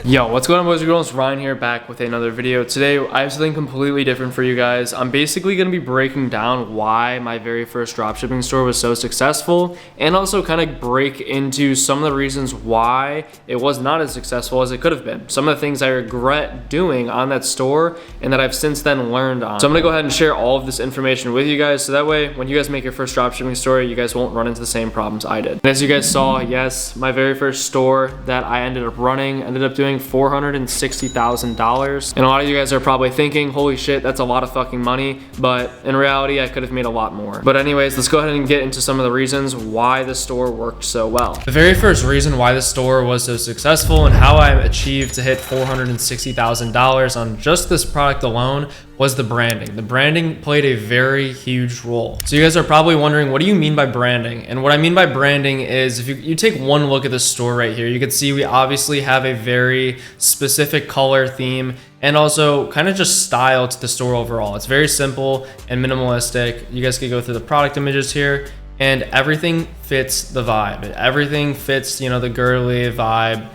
Yo, what's going on, boys and girls? Ryan here, back with another video. Today I have something completely different for you guys. I'm basically going to be breaking down why my very first dropshipping store was so successful, and also kind of break into some of the reasons why it was not as successful as it could have been. Some of the things I regret doing on that store and that I've since then learned on. So I'm going to go ahead and share all of this information with you guys, so that way when you guys make your first dropshipping store, you guys won't run into the same problems I did. And as you guys saw, yes, my very first store that I ended up running ended up doing $460,000. And a lot of you guys are probably thinking, holy shit, that's a lot of fucking money. But in reality, I could have made a lot more. But anyways, let's go ahead and get into some of the reasons why the store worked so well. The very first reason why the store was so successful and how I achieved to hit $460,000 on just this product alone was the branding. The branding played a very huge role. So you guys are probably wondering, what do you mean by branding? And what I mean by branding is, if you take one look at the store right here, you can see we obviously have a very specific color theme and also kind of just style to the store overall. It's very simple and minimalistic. You guys can go through the product images here, and everything fits the vibe. Everything fits, you know, the girly vibe,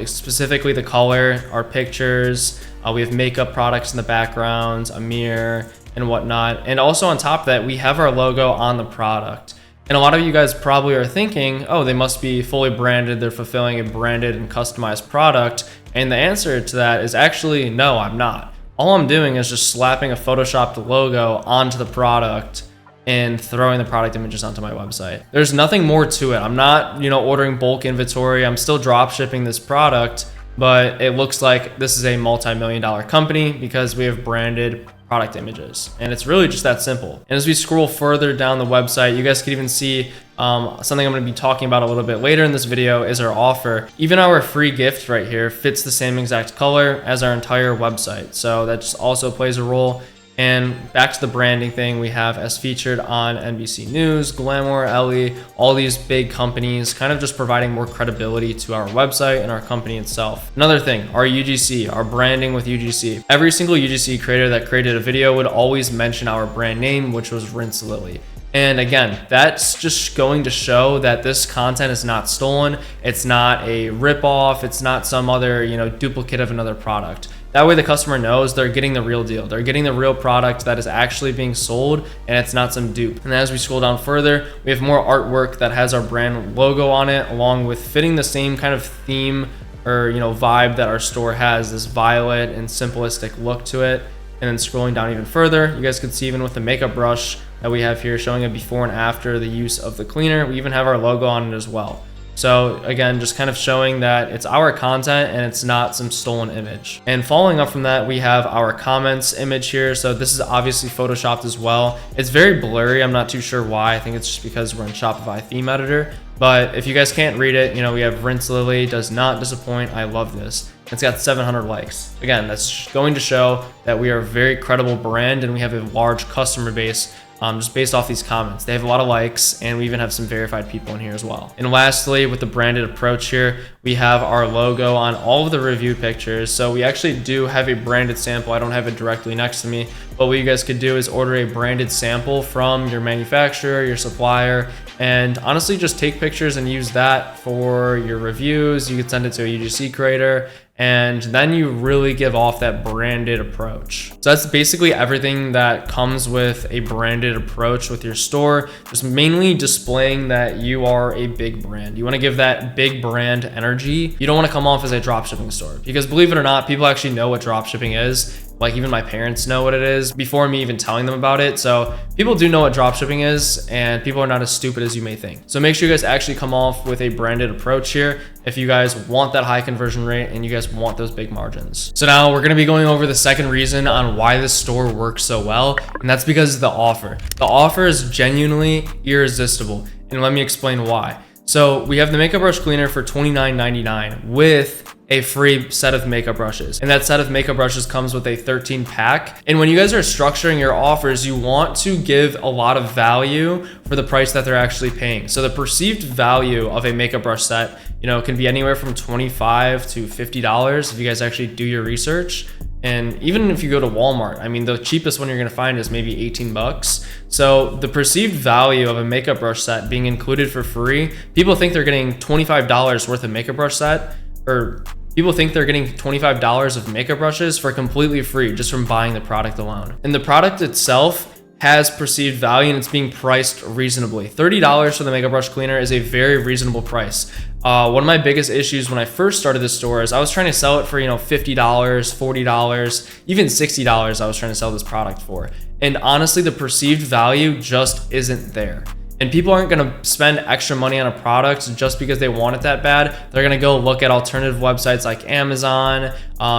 specifically the color, our pictures. We have makeup products in the background, a mirror and whatnot. And also on top of that, we have our logo on the product. And a lot of you guys probably are thinking, oh, they must be fully branded. They're fulfilling a branded and customized product. And the answer to that is actually, no, I'm not. All I'm doing is just slapping a photoshopped logo onto the product and throwing the product images onto my website. There's nothing more to it. I'm not, ordering bulk inventory. I'm still drop shipping this product, but it looks like this is a multi-million-dollar company because we have branded product images, and it's really just that simple. And as we scroll further down the website, you guys can even see something I'm going to be talking about a little bit later in this video is our offer. Even our free gift right here fits the same exact color as our entire website, so that just also plays a role. And back to the branding thing, we have as featured on NBC News, Glamour, Ellie, all these big companies, kind of just providing more credibility to our website and our company itself. Another thing, our UGC, our branding with UGC. Every single UGC creator that created a video would always mention our brand name, which was Rinse Lily. And again, that's just going to show that this content is not stolen. It's not a ripoff. It's not some other, duplicate of another product. That way the customer knows they're getting the real deal. They're getting the real product that is actually being sold, and it's not some dupe. And as we scroll down further, we have more artwork that has our brand logo on it, along with fitting the same kind of theme or vibe that our store has, this violet and simplistic look to it. And then scrolling down even further, you guys can see even with the makeup brush that we have here showing a before and after the use of the cleaner, we even have our logo on it as well. So again, just kind of showing that it's our content and it's not some stolen image. And following up from that, we have our comments image here. So this is obviously photoshopped as well. It's very blurry. I'm not too sure why. I think it's just because we're in Shopify theme editor. But if you guys can't read it, we have Rinse Lily, does not disappoint. I love this. It's got 700 likes. Again, that's going to show that we are a very credible brand and we have a large customer base. Just based off these comments. They have a lot of likes, and we even have some verified people in here as well. And lastly, with the branded approach here, we have our logo on all of the review pictures. So we actually do have a branded sample. I don't have it directly next to me, but what you guys could do is order a branded sample from your manufacturer, your supplier, and honestly just take pictures and use that for your reviews. You could send it to a UGC creator, and then you really give off that branded approach. So that's basically everything that comes with a branded approach with your store, just mainly displaying that you are a big brand. You want to give that big brand energy. You don't want to come off as a dropshipping store, because believe it or not, people actually know what dropshipping is. Like even my parents know what it is before me even telling them about it. So people do know what dropshipping is, and people are not as stupid as you may think. So make sure you guys actually come off with a branded approach here if you guys want that high conversion rate and you guys want those big margins. So now we're going to be going over the second reason on why this store works so well, and that's because of the offer. The offer is genuinely irresistible, and let me explain why. So we have the makeup brush cleaner for $29.99 with a free set of makeup brushes, and that set of makeup brushes comes with a 13 pack. And when you guys are structuring your offers, you want to give a lot of value for the price that they're actually paying. So the perceived value of a makeup brush set, can be anywhere from $25 to $50 if you guys actually do your research. And even if you go to Walmart, I mean, the cheapest one you're going to find is maybe 18 bucks. So the perceived value of a makeup brush set being included for free, people think they're getting $25 worth of makeup brush set, or People think they're getting $25 of makeup brushes for completely free just from buying the product alone. And the product itself has perceived value and it's being priced reasonably. $30 for the makeup brush cleaner is a very reasonable price. One of my biggest issues when I first started this store is I was trying to sell it for, $50, $40, even $60 I was trying to sell this product for. And honestly, the perceived value just isn't there. And people aren't gonna spend extra money on a product just because they want it that bad. They're gonna go look at alternative websites like Amazon,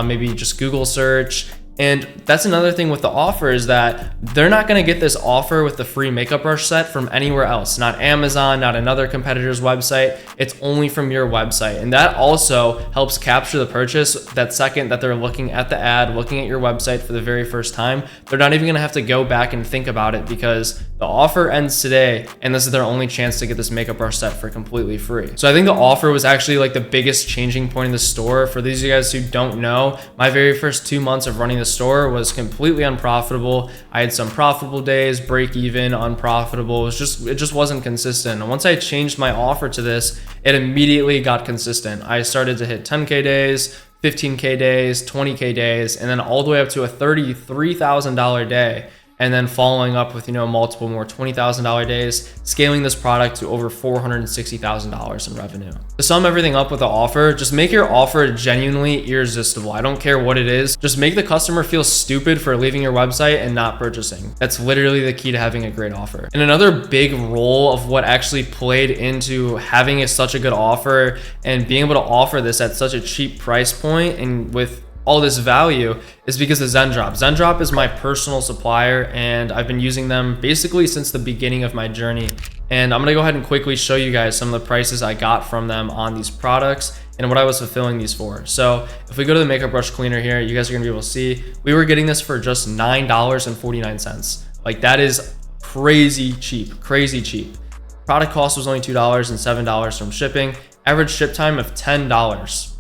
maybe just Google search. And that's another thing with the offer is that they're not going to get this offer with the free makeup brush set from anywhere else, not Amazon, not another competitor's website. It's only from your website. And that also helps capture the purchase that second that they're looking at the ad, looking at your website for the very first time. They're not even going to have to go back and think about it because the offer ends today and this is their only chance to get this makeup brush set for completely free. So I think the offer was actually like the biggest changing point in the store. For these of you guys who don't know, my very first 2 months of running the store was completely unprofitable. I had some profitable days, break even, unprofitable. It just wasn't consistent. And once I changed my offer to this, it immediately got consistent. I started to hit 10K days, 15K days, 20K days, and then all the way up to a $33,000 day. And then following up with, multiple more $20,000 days, scaling this product to over $460,000 in revenue. To sum everything up with the offer, just make your offer genuinely irresistible. I don't care what it is. Just make the customer feel stupid for leaving your website and not purchasing. That's literally the key to having a great offer. And another big role of what actually played into having such a good offer and being able to offer this at such a cheap price point and with all this value is because of ZENDROP. ZENDROP is my personal supplier and I've been using them basically since the beginning of my journey. And I'm gonna go ahead and quickly show you guys some of the prices I got from them on these products and what I was fulfilling these for. So if we go to the makeup brush cleaner here, you guys are gonna be able to see, we were getting this for just $9.49. Like that is crazy cheap, crazy cheap. Product cost was only $2 and $7 from shipping. Average ship time of $10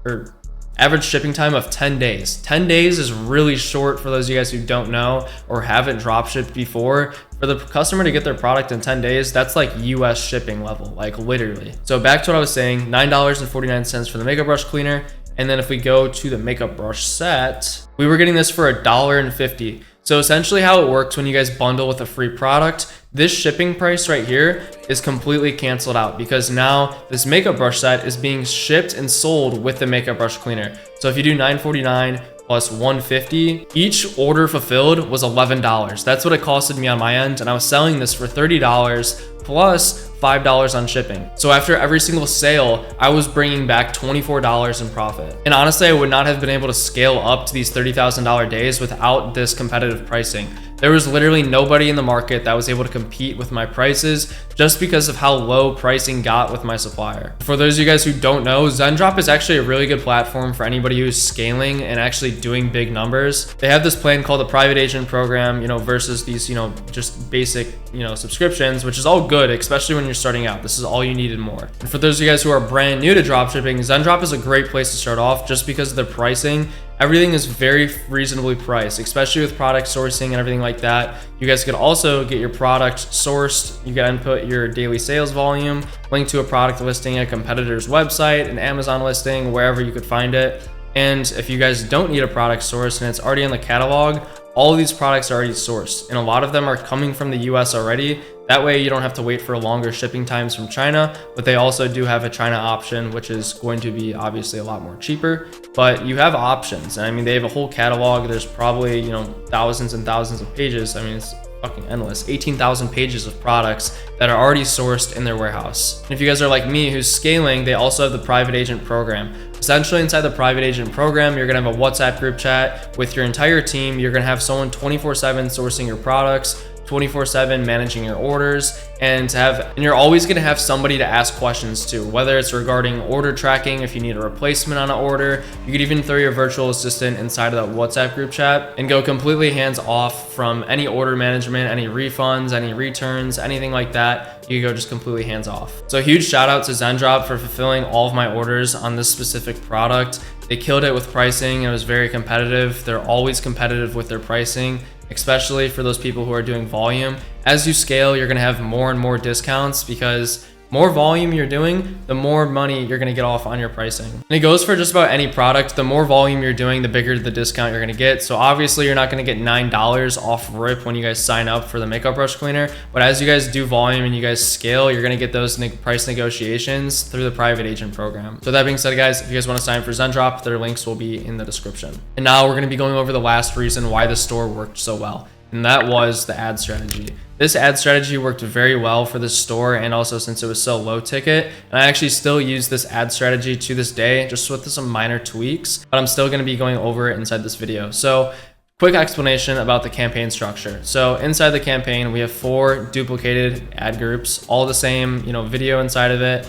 or average shipping time of 10 days. 10 days is really short for those of you guys who don't know or haven't drop shipped before. For the customer to get their product in 10 days, that's like US shipping level, like literally. So back to what I was saying, $9.49 for the makeup brush cleaner. And then if we go to the makeup brush set, we were getting this for $1.50. So essentially how it works when you guys bundle with a free product, this shipping price right here is completely canceled out because now this makeup brush set is being shipped and sold with the makeup brush cleaner. So if you do $9.49 plus $1.50, each order fulfilled was $11. That's what it costed me on my end. And I was selling this for $30 plus $5 on shipping. So after every single sale, I was bringing back $24 in profit. And honestly, I would not have been able to scale up to these $30,000 days without this competitive pricing. There was literally nobody in the market that was able to compete with my prices just because of how low pricing got with my supplier. For those of you guys who don't know, ZENDROP is actually a really good platform for anybody who's scaling and actually doing big numbers. They have this plan called the private agent program, versus these, just basic, subscriptions, which is all good, especially when you're starting out. This is all you need and more. And for those of you guys who are brand new to dropshipping, ZENDROP is a great place to start off just because of the pricing. Everything is very reasonably priced, especially with product sourcing and everything like that. You guys could also get your product sourced. You can input your daily sales volume, link to a product listing, a competitor's website, an Amazon listing, wherever you could find it. And if you guys don't need a product source and it's already in the catalog, all of these products are already sourced. And a lot of them are coming from the US already. That way you don't have to wait for longer shipping times from China, but they also do have a China option, which is going to be obviously a lot more cheaper, but you have options. And I mean, they have a whole catalog. There's probably, thousands and thousands of pages. I mean, it's fucking endless. 18,000 pages of products that are already sourced in their warehouse. And if you guys are like me who's scaling, they also have the private agent program. Essentially inside the private agent program, you're gonna have a WhatsApp group chat with your entire team. You're gonna have someone 24/7 sourcing your products, 24/7 managing your orders, and you're always going to have somebody to ask questions to, whether it's regarding order tracking, if you need a replacement on an order. You could even throw your virtual assistant inside of that WhatsApp group chat and go completely hands off from any order management, any refunds, any returns, anything like that. You can go just completely hands off. So huge shout out to ZENDROP for fulfilling all of my orders on this specific product. They killed it with pricing. It was very competitive. They're always competitive with their pricing, especially for those people who are doing volume. As you scale, you're gonna have more and more discounts because more volume you're doing, the more money you're gonna get off on your pricing. And it goes for just about any product. The more volume you're doing, the bigger the discount you're gonna get. So obviously you're not gonna get $9 off rip when you guys sign up for the makeup brush cleaner, but as you guys do volume and you guys scale, you're gonna get those price negotiations through the private agent program. So that being said, guys, if you guys wanna sign up for ZENDROP, their links will be in the description. And now we're gonna be going over the last reason why the store worked so well, and that was the ad strategy. This ad strategy worked very well for this store, and also since it was so low ticket, and I actually still use this ad strategy to this day, just with some minor tweaks, but I'm still gonna be going over it inside this video. So quick explanation about the campaign structure. So inside the campaign, we have 4 duplicated ad groups, all the same, video inside of it,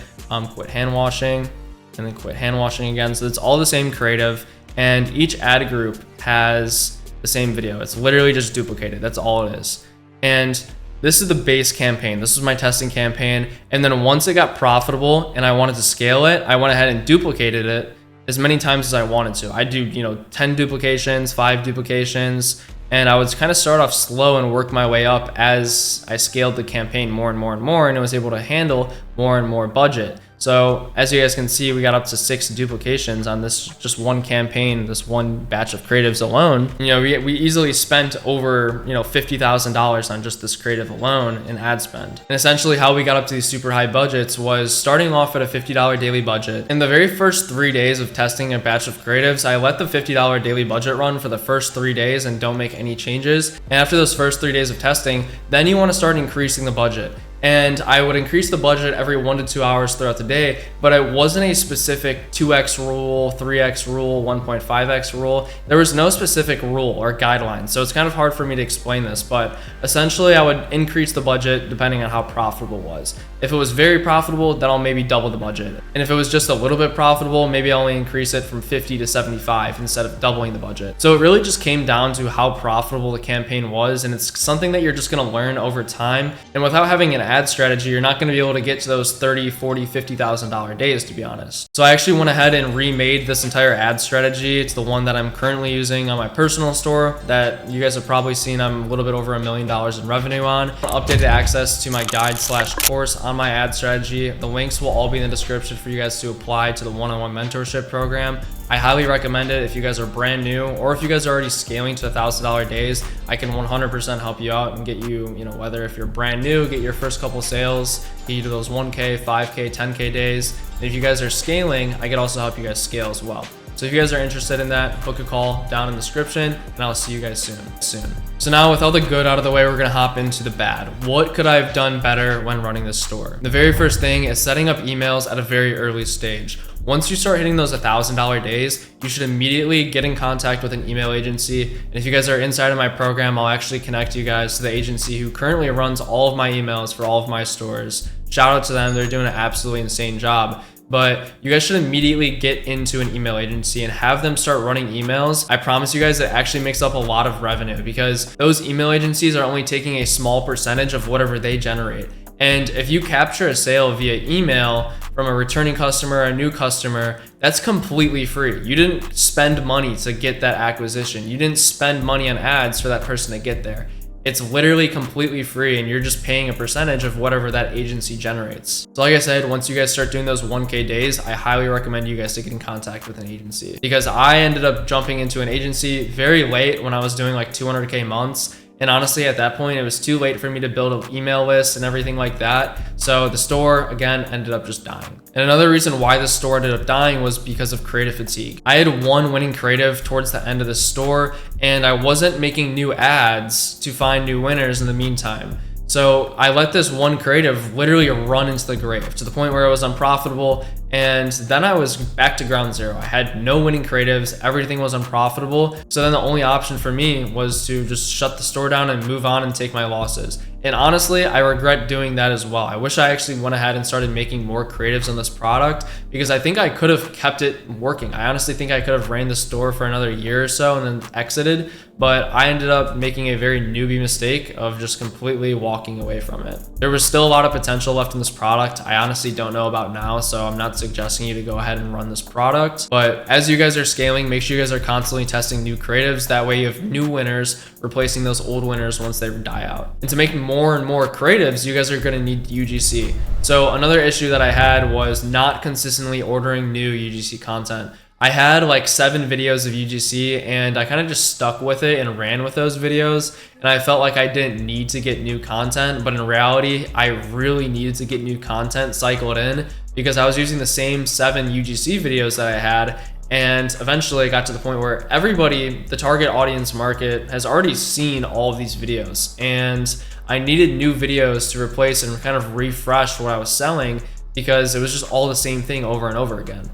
quit hand washing, and then quit hand washing again. So it's all the same creative, and each ad group has the same video. It's literally just duplicated. That's all it is. And this is the base campaign. This was my testing campaign. And then once it got profitable and I wanted to scale it, I went ahead and duplicated it as many times as I wanted to. I do, 10 duplications, 5 duplications, and I would kind of start off slow and work my way up as I scaled the campaign more and more and more, and it was able to handle more and more budget. So as you guys can see, we got up to 6 duplications on this just one campaign, this one batch of creatives alone. We easily spent over, $50,000 on just this creative alone in ad spend. And essentially how we got up to these super high budgets was starting off at a $50 daily budget. In the very first 3 days of testing a batch of creatives, I let the $50 daily budget run for the first 3 days and don't make any changes. And after those first 3 days of testing, then you want to start increasing the budget. And I would increase the budget every 1 to 2 hours throughout the day, but it wasn't a specific 2x rule, 3x rule, 1.5x rule. There was no specific rule or guideline. So it's kind of hard for me to explain this, but essentially I would increase the budget depending on how profitable it was. If it was very profitable, then I'll maybe double the budget. And if it was just a little bit profitable, maybe I'll only increase it from 50 to 75 instead of doubling the budget. So it really just came down to how profitable the campaign was, and it's something that you're just gonna learn over time. And without having an ad strategy, you're not going to be able to get to those $30,000, $40,000, $50,000 days, to be honest. So I actually went ahead and remade this entire ad strategy. It's the one that I'm currently using on my personal store that you guys have probably seen I'm a little bit over $1 million in revenue on. Updated access to my guide/course on my ad strategy. The links will all be in the description for you guys to apply to the one-on-one mentorship program. I highly recommend it if you guys are brand new, or if you guys are already scaling to $1,000 days. I can 100% help you out and get you, whether if you're brand new, get your first couple sales, get you to those 1K, 5K, 10K days. And if you guys are scaling, I can also help you guys scale as well. So if you guys are interested in that, book a call down in the description, and I'll see you guys soon. So now with all the good out of the way, we're gonna hop into the bad. What could I have done better when running this store? The very first thing is setting up emails at a very early stage. Once you start hitting those $1,000 days, you should immediately get in contact with an email agency. And if you guys are inside of my program, I'll actually connect you guys to the agency who currently runs all of my emails for all of my stores. Shout out to them, they're doing an absolutely insane job. But you guys should immediately get into an email agency and have them start running emails. I promise you guys it actually makes up a lot of revenue, because those email agencies are only taking a small percentage of whatever they generate. And if you capture a sale via email from a returning customer, a new customer, that's completely free. You didn't spend money to get that acquisition. You didn't spend money on ads for that person to get there. It's literally completely free, and you're just paying a percentage of whatever that agency generates. So like I said, once you guys start doing those 1K days, I highly recommend you guys to get in contact with an agency, because I ended up jumping into an agency very late when I was doing like 200K months. And honestly, at that point, it was too late for me to build an email list and everything like that. So the store, again, ended up just dying. And another reason why the store ended up dying was because of creative fatigue. I had one winning creative towards the end of the store, and I wasn't making new ads to find new winners in the meantime. So I let this one creative literally run into the grave, to the point where it was unprofitable. And then I was back to ground zero. I had no winning creatives. Everything was unprofitable. So then the only option for me was to just shut the store down and move on and take my losses. And honestly, I regret doing that as well. I wish I actually went ahead and started making more creatives on this product, because I think I could have kept it working. I honestly think I could have ran the store for another year or so and then exited, but I ended up making a very newbie mistake of just completely walking away from it. There was still a lot of potential left in this product. I honestly don't know about now, so I'm not suggesting you to go ahead and run this product. But as you guys are scaling, make sure you guys are constantly testing new creatives. That way you have new winners replacing those old winners once they die out. And to make more more and more creatives, you guys are going to need UGC. So another issue that I had was not consistently ordering new UGC content. I had like 7 videos of UGC and I kind of just stuck with it and ran with those videos, and I felt like I didn't need to get new content, but in reality I really needed to get new content cycled in because I was using the same 7 UGC videos that I had, and eventually I got to the point where everybody, the target audience market, has already seen all of these videos, and I needed new videos to replace and kind of refresh what I was selling because it was just all the same thing over and over again.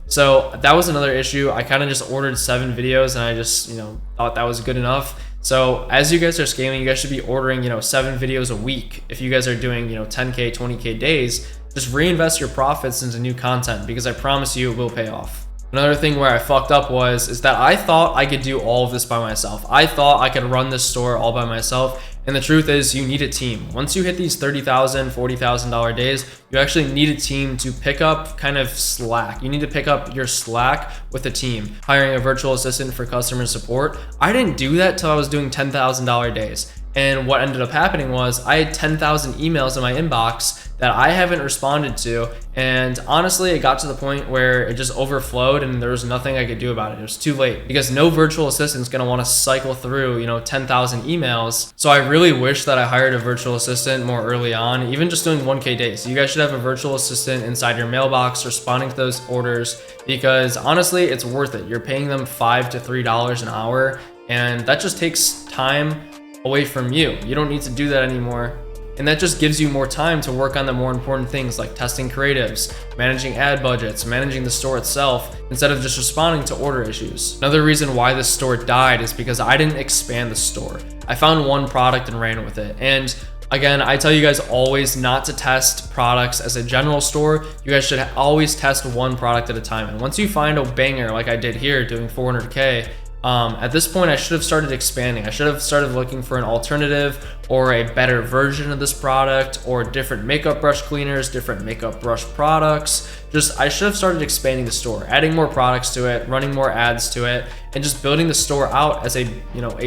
So that was another issue. I kind of just ordered 7 videos and I just, thought that was good enough. So as you guys are scaling, you guys should be ordering, 7 videos a week. If you guys are doing, 10K, 20K days, just reinvest your profits into new content because I promise you it will pay off. Another thing where I fucked up is that I thought I could do all of this by myself. I thought I could run this store all by myself. And the truth is you need a team. Once you hit these $30,000, $40,000 days, you actually need a team to pick up kind of slack. You need to pick up your slack with a team. Hiring a virtual assistant for customer support. I didn't do that till I was doing $10,000 days. And what ended up happening was I had 10,000 emails in my inbox that I haven't responded to. And honestly, it got to the point where it just overflowed and there was nothing I could do about it. It was too late because no virtual assistant's gonna wanna cycle through, 10,000 emails. So I really wish that I hired a virtual assistant more early on, even just doing 1K days. So you guys should have a virtual assistant inside your mailbox responding to those orders because honestly, it's worth it. You're paying them $5 to $3 an hour and that just takes time away from you. You don't need to do that anymore. And that just gives you more time to work on the more important things like testing creatives, managing ad budgets, managing the store itself, instead of just responding to order issues. Another reason why this store died is because I didn't expand the store. I found one product and ran with it. And again, I tell you guys always not to test products as a general store. You guys should always test one product at a time. And once you find a banger like I did here doing 400K, at this point, I should have started expanding. I should have started looking for an alternative or a better version of this product or different makeup brush cleaners, different makeup brush products. I should have started expanding the store, adding more products to it, running more ads to it, and just building the store out as a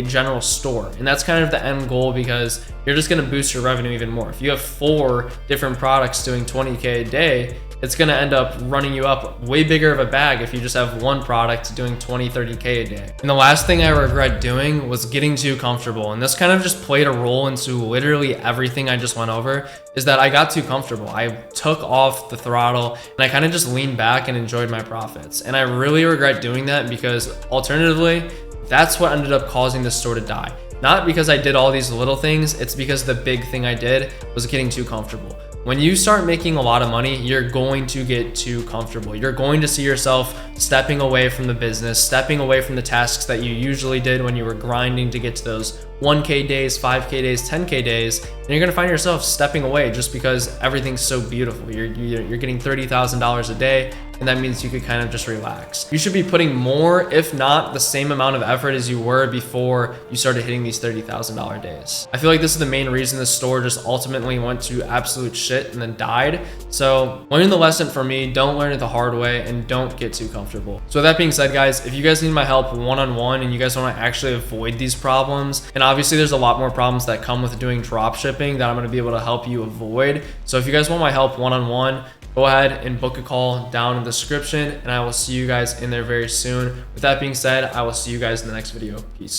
general store. And that's kind of the end goal because you're just gonna boost your revenue even more. If you have 4 different products doing 20K a day, it's gonna end up running you up way bigger of a bag if you just have one product doing 20, 30K a day. And the last thing I regret doing was getting too comfortable. And this kind of just played a role into literally everything I just went over, is that I got too comfortable. I took off the throttle and I kind of just leaned back and enjoyed my profits. And I really regret doing that because alternatively, that's what ended up causing the store to die. Not because I did all these little things, it's because the big thing I did was getting too comfortable. When you start making a lot of money, you're going to get too comfortable. You're going to see yourself stepping away from the business, stepping away from the tasks that you usually did when you were grinding to get to those 1K days, 5K days, 10K days, and you're gonna find yourself stepping away just because everything's so beautiful. You're getting $30,000 a day, and that means you could kind of just relax. You should be putting more, if not the same amount of effort as you were before you started hitting these $30,000 days. I feel like this is the main reason the store just ultimately went to absolute shit and then died. So learn the lesson from me, don't learn it the hard way, and don't get too comfortable. So with that being said, guys, if you guys need my help one-on-one and you guys wanna actually avoid these problems, and obviously there's a lot more problems that come with doing drop shipping that I'm gonna be able to help you avoid. So if you guys want my help one-on-one, go ahead and book a call down in the description, and I will see you guys in there very soon. With that being said, I will see you guys in the next video. Peace.